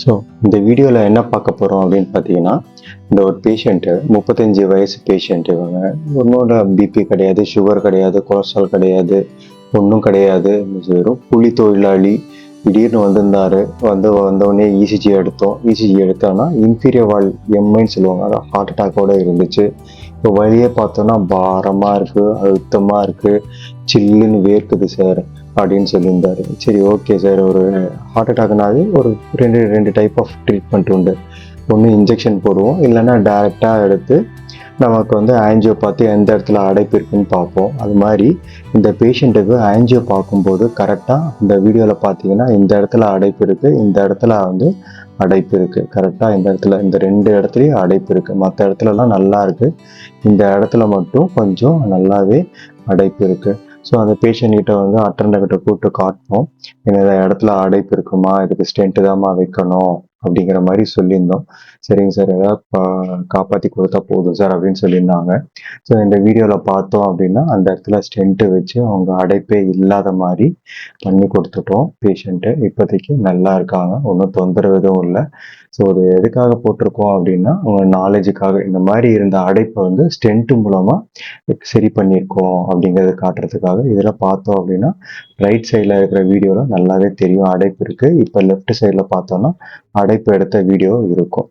So இந்த வீடியோவில் என்ன பார்க்க போகிறோம் அப்படின்னு பார்த்தீங்கன்னா, இந்த ஒரு பேஷண்ட்டு 35 வயசு பேஷண்ட் இவங்க. ஒன்னோட பிபி கிடையாது, சுகர் கிடையாது, கொலஸ்ட்ரால் கிடையாது, ஒன்றும் கிடையாது. வெறும் கூலி தொழிலாளி. திடீர்னு வந்திருந்தாரு. வந்தவுடனே இசிஜி எடுத்தோம். இசிஜி எடுத்தோன்னா இன்ஃபீரியர் வால் எம்ஐன்னு சொல்லுவாங்க. அதான் ஹார்ட் அட்டாக்கோட இருந்துச்சு. இப்போ வழியே பார்த்தோன்னா பாரமாக இருக்குது, அழுத்தமாக இருக்குது, சில்லுன்னு வேர்க்குது சார் அப்படின்னு சொல்லியிருந்தாரு. சரி, ஓகே சார். ஒரு ஹார்ட் அட்டாக்னாவே ஒரு ரெண்டு டைப் ஆஃப் ட்ரீட்மெண்ட் உண்டு. ஒன்று இன்ஜெக்ஷன் போடுவோம், இல்லைன்னா டைரெக்டாக எடுத்து நமக்கு ஆன்ஜியோ பார்த்து எந்த இடத்துல அடைப்பு இருக்குன்னு பார்ப்போம். அது மாதிரி இந்த பேஷண்ட்டுக்கு ஆன்ஜியோ பார்க்கும்போது கரெக்டாக இந்த வீடியோவில் பார்த்தீங்கன்னா இந்த இடத்துல அடைப்பு இருக்குது, இந்த இடத்துல அடைப்பு இருக்குது. கரெக்டாக இந்த இடத்துல இந்த 2 இடத்துலையும் அடைப்பு இருக்குது. மற்ற இடத்துலலாம் நல்லா இருக்குது, இந்த இடத்துல மட்டும் கொஞ்சம் நல்லாவே அடைப்பு இருக்குது. ஸோ அந்த பேஷண்ட்கிட்ட அட்டண்டர்கிட்ட கூப்பிட்டு காட்டினோம். இந்த இடத்துல அடைப்பு இருக்குமா, இதுக்கு ஸ்டென்ட்டு தான்மா வைக்கணும் அப்படிங்கிற மாதிரி சொல்லியிருந்தோம். சரிங்க சார், ஏதாவது காப்பாற்றி கொடுத்தா போதும் சார் அப்படின்னு சொல்லியிருந்தாங்க. ஸோ இந்த வீடியோவில் பார்த்தோம் அப்படின்னா அந்த இடத்துல ஸ்டென்ட்டு வச்சு அவங்க அடைப்பே இல்லாத மாதிரி பண்ணி கொடுத்துட்டோம். பேஷண்ட்டு இப்போதைக்கு நல்லா இருக்காங்க, ஒன்றும் தொந்தரவு எதுவும் இல்லை. ஸோ அது எதுக்காக போட்டிருக்கோம் அப்படின்னா, அவங்க நாலேஜுக்காக இந்த மாதிரி இருந்த அடைப்பை ஸ்டென்ட்டு மூலமாக சரி பண்ணியிருக்கோம் அப்படிங்கிறத காட்டுறதுக்காக. இதில் பார்த்தோம் அப்படின்னா ரைட் சைடில் இருக்கிற வீடியோவில் நல்லாவே தெரியும் அடைப்பு இருக்குது. இப்போ லெஃப்ட் சைடில் பார்த்தோன்னா அடைப்பு எடுத்த வீடியோ இருக்கும்.